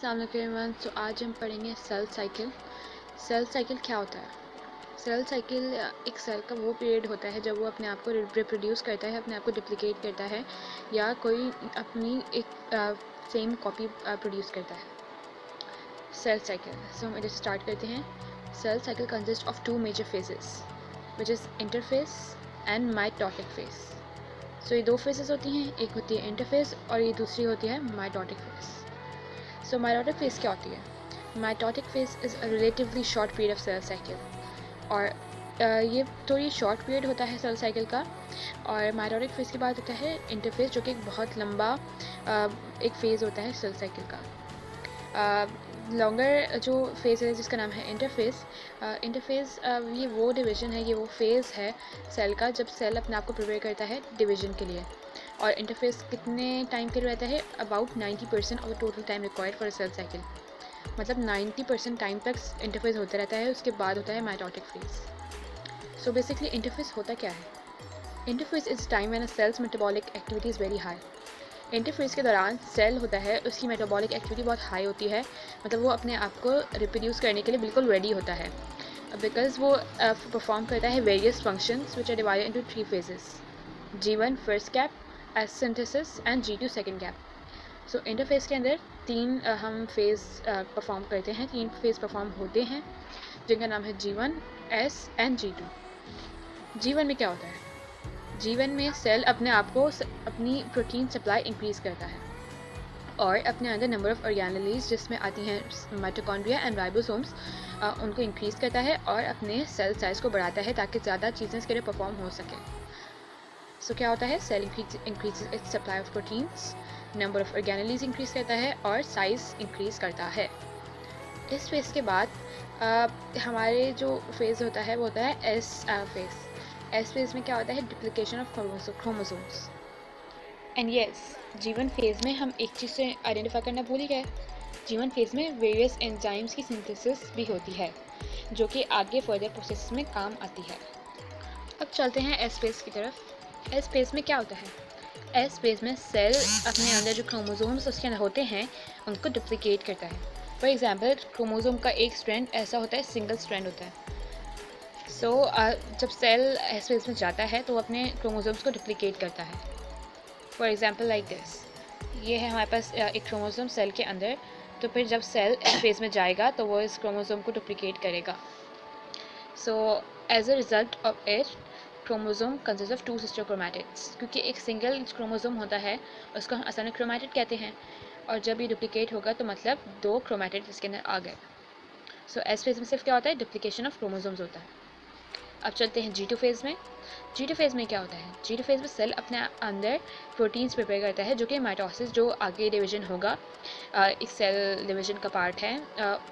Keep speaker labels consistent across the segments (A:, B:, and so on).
A: अस्सलाम वालेकुम एवरीवन। तो आज हम पढ़ेंगे सेल साइकिल। सेल साइकिल क्या होता है? सेल साइकिल एक सेल का वो पीरियड होता है जब वो अपने आप को रिप्रोड्यूस करता है, अपने आप को डुप्लिकेट करता है या कोई अपनी एक सेम कॉपी प्रोड्यूस करता है। सेल साइकिल, सो हम इसे स्टार्ट करते हैं। Cell cycle consist of two major phases which is interphase and mitotic phase. So ये दो फेजेस होती हैं, एक होती है इंटरफेस और ये दूसरी होती है mitotic phase. So mitotic phase क्या होती है? Mitotic phase is a relatively short period of cell cycle, और ये थोड़ी शॉर्ट पीरियड होता है सेल साइकिल का। और माइटोटिक फेज के बाद होता है इंटरफेस, जो कि एक बहुत लंबा एक फ़ेज़ होता है सेल साइकिल का। लॉन्गर जो फेज़ है जिसका नाम है इंटरफेस। इंटरफेस ये वो डिवीज़न है, ये वो फेज़ है सेल का जब सेल अपने आप को प्रिपेयर करता है डिवीज़न के लिए। और इंटरफेस कितने टाइम के लिए रहता है? About 90% of the total time required for sale cycle. मतलब 90% टाइम तक इंटरफेस होता रहता है, उसके बाद होता है mitotic phase. So basically interphase होता क्या है? Interphase is time when a cell's metabolic activity is very high. Interphase के दौरान सेल होता है, उसकी मेटाबॉलिक एक्टिविटी बहुत हाई होती है, मतलब वो अपने आप को रिप्रोड्यूस करने के लिए बिल्कुल रेडी होता है, बिकॉज वो परफॉर्म करता है various functions which are divided into 3 phases: G1 first gap, S synthesis and G2 second gap. So interphase के अंदर तीन हम फेज़ परफॉर्म करते हैं, 3 फेज़ परफॉर्म होते हैं जिनका नाम है G1, S and G2। G1 में क्या होता है? G1 में सेल अपने आप को अपनी प्रोटीन सप्लाई इंक्रीज़ करता है और अपने अंदर नंबर ऑफ़ ऑर्गेनेलीज जिसमें आती हैं माइटोकॉन्ड्रिया एंड राइबोसोम्स, उनको इंक्रीज़ करता है और अपने सेल साइज़ को बढ़ाता है ताकि ज़्यादा चीज़ें इसके लिए परफॉर्म हो सकें। सो क्या होता है? Cell increase its supply of proteins, number of organelles increase करता है और साइज़ इंक्रीज़ करता है। इस फेज़ के बाद हमारे जो फेज़ होता है वो होता है एस फेज़। एस फेज़ में क्या होता है? Duplication of chromosomes. And yes, G1 phase में हम एक चीज़ से आइडेंटिफाई करना भूल ही गए। G1 फेज़ में वेरियस एंजाइम्स की सिंथेसिस भी होती है जो कि आगे फर्दर प्रोसेस में काम आती है। अब चलते हैं एस फेज़ की तरफ। एस फेज़ में क्या होता है? एस फेज़ में सेल अपने अंदर जो क्रोमोसोम्स उसके अंदर होते हैं उनको डुप्लिकेट करता है। फॉर एग्जांपल, क्रोमोसोम का एक स्ट्रैंड ऐसा होता है, सिंगल स्ट्रैंड होता है। सो जब सेल एस फेज़ में जाता है तो वो अपने क्रोमोसोम्स को डुप्लिकेट करता है। फॉर एग्जांपल लाइक दिस, ये है हमारे पास एक क्रोमोसोम सेल के अंदर, तो फिर जब सेल एस फेज़ में जाएगा तो वो इस क्रोमोसोम को डुप्लिकेट करेगा। So as a result of it, chromosome consist of 2 sister chromatids. क्योंकि एक सिंगल क्रोमोसोम होता है उसको हम अचानक क्रोमैटिड कहते हैं, और जब ये डुप्लिकेट होगा तो मतलब 2 क्रोमैटिड इसके अंदर आ गए। सो एस फेज़ में सिर्फ क्या होता है? डुप्लिकेशन ऑफ क्रोमोसोम्स होता है। अब चलते हैं G2 फेज़ में। G2 फेज़ में क्या होता है? G2 फेज़ में सेल अपने अंदर प्रोटीन्स प्रिपेयर करता है जो कि माइटोसिस, जो आगे डिवीजन होगा, एक सेल डिवीजन का पार्ट है,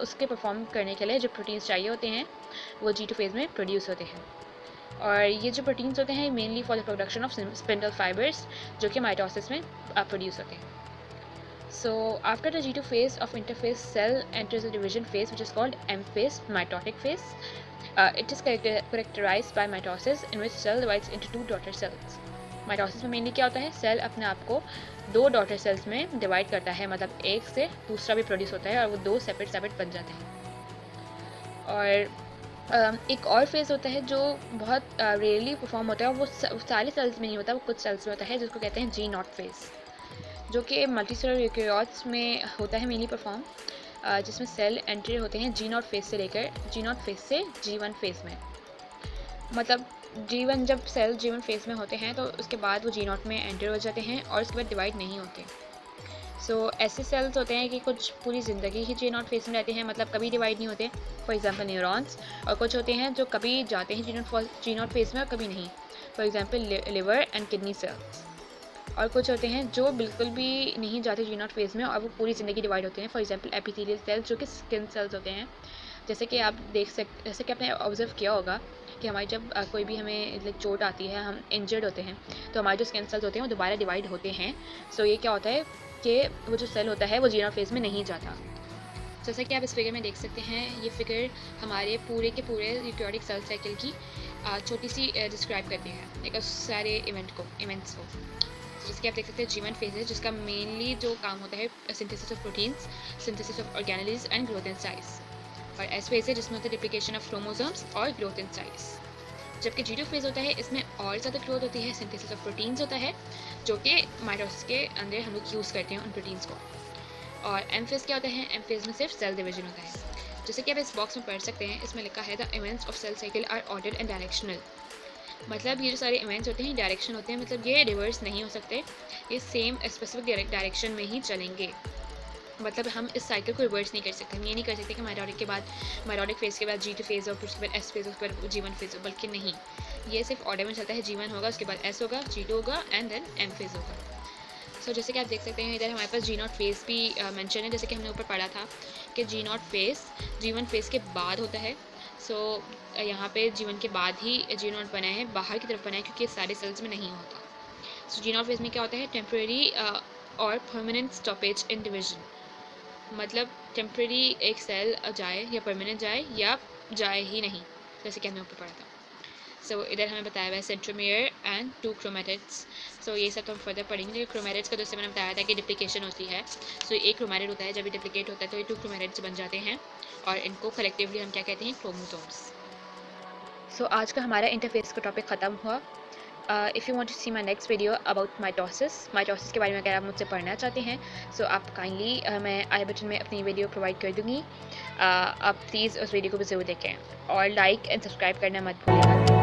A: उसके परफॉर्म करने के लिए जो प्रोटीन्स चाहिए होते हैं वो G2 फेज़ में प्रोड्यूस होते हैं। और ये जो प्रोटीन्स होते हैं mainly for the production of spindle fibres जो कि माइटोसिस में प्रोड्यूस होते हैं। So after the G2 phase of interphase, cell enters the division phase which is called M phase, mitotic phase. It is characterized by mitosis in which cell divides into 2 daughter cells. Mitosis में mainly क्या होता है? Cell अपने आप को 2 daughter cells में divide करता है, मतलब एक से दूसरा भी प्रोड्यूस होता है और वो 2 सेपरेट बन जाते हैं। और एक और फेज़ होता है जो बहुत रेयरली परफॉर्म होता है, वो सारे सेल्स में नहीं होता, वो कुछ सेल्स में होता है, जिसको कहते हैं G0 फेज़, जो कि मल्टीसेलुलर यूकेरियोट्स में होता है मेनली परफॉर्म, जिसमें सेल एंट्री होते हैं G0 फेज़ से लेकर G0 फेज़ से G1 फेज़ में। मतलब G1 जब सेल G1 फेज़ में होते हैं तो उसके बाद वो G0 में एंटर हो जाते हैं और उसके बाद डिवाइड नहीं होते। सो ऐसे सेल्स होते हैं कि कुछ पूरी ज़िंदगी ही G0 फेज़ में रहते हैं, मतलब कभी डिवाइड नहीं होते, फॉर एग्जांपल न्यूरॉन्स। और कुछ होते हैं जो कभी जाते हैं G0 फेज़ में और कभी नहीं, for example liver and kidney cells. और कुछ होते हैं जो बिल्कुल भी नहीं जाते G0 फेज़ में और वो पूरी ज़िंदगी डिवाइड होते हैं, फॉर एग्जांपल एपिथेलियल सेल्स जो कि स्किन सेल्स होते हैं। जैसे कि आपने ऑब्जर्व किया होगा कि हमारी जब कोई भी हमें लाइक चोट आती है, हम इंजर्ड होते हैं, तो हमारे जो स्किन सेल्स होते हैं वो दोबारा डिवाइड होते हैं। सो ये क्या होता है कि वो जो सेल होता है वो G0 फेज़ में नहीं जाता। जैसा कि आप इस फिगर में देख सकते हैं, ये फिगर हमारे पूरे के पूरे यूकेरियोटिक सेल साइकिल की छोटी सी डिस्क्राइब करती है, एक सारे इवेंट्स को। जैसे कि आप देख सकते हैं G1 फेज है, जिसका मेनली जो काम होता है synthesis of proteins, synthesis of organelles and growth in size. और S फेज है, जिसमें होता है डिप्लिकेशन ऑफ क्रोमोसोम्स और ग्रोथ इन साइज। जबकि G2 फेज होता है, इसमें और ज़्यादा ग्रोथ होती है, सिंथेसिस ऑफ प्रोटीन्स होता है, जो कि माइटोसिस के अंदर हम लोग यूज़ करते हैं उन प्रोटीन्स को। और M फेज क्या होता है? M फेज में सिर्फ सेल डिवीजन होता है। जैसे कि आप इस बॉक्स में पढ़ सकते हैं, इसमें लिखा है the events of cell cycle are ordered and directional. मतलब ये जो सारे इवेंट्स होते हैं डायरेक्शन होते हैं, मतलब ये रिवर्स नहीं हो सकते, ये सेम स्पेसिफिक डायरेक्शन में ही चलेंगे। मतलब हम इस साइकिल को रिवर्स नहीं कर सकते। हम ये नहीं कर सकते कि माइटोटिक के बाद, माइटोटिक फेज के बाद G2 फेज और फिर उसके बाद S फेज, उसके बाद G1 फेज, बल्कि नहीं, ये सिर्फ ऑर्डर में चलता है। G1 होगा, उसके बाद S होगा, G2 होगा एंड देन M फेज होगा। सो जैसे कि आप देख सकते हैं इधर हमारे पास G0 फेज भी मेंशन है, जैसे कि हमने ऊपर पढ़ा था कि G0 फेज G1 फेज के बाद होता है। सो यहाँ पे G1 के बाद ही G0 बना है, बाहर की तरफ बना है, क्योंकि ये सारे सेल्स में नहीं होता। सो G0 फेज में क्या होता है? टेम्परेरी और परमानेंट स्टॉपेज इन डिवीजन। मतलब टेम्परेरी एक सेल जाए या परमानेंट जाए या जाए ही नहीं, जैसे कि हमने ऊपर पढ़ा था। सो इधर हमें बताया हुआ है सेंट्रोमियर एंड 2 क्रोमैटिड्स। सो ये सब तो हम फर्दर पढ़ेंगे। क्रोमैटिड्स का दोस्तों मैंने बताया था कि डिप्लिकेशन होती है। सो एक क्रोमैटिड होता है, जब ये डिप्लिकेट होता है तो ये 2 क्रोमैटिड्स बन जाते हैं, और इनको कलेक्टिवली हम क्या कहते हैं? क्रोमोसोम्स। सो आज का हमारा इंटरफेस का टॉपिक ख़त्म हुआ। If you want to see my next video about mitosis के बारे में अगर आप मुझसे पढ़ना चाहते हैं, सो आप काइंडली मैं आई बटन में अपनी वीडियो प्रोवाइड कर दूँगी। आप प्लीज़ उस वीडियो को भी ज़रूर देखें और लाइक एंड सब्सक्राइब करना मत भूलिएगा।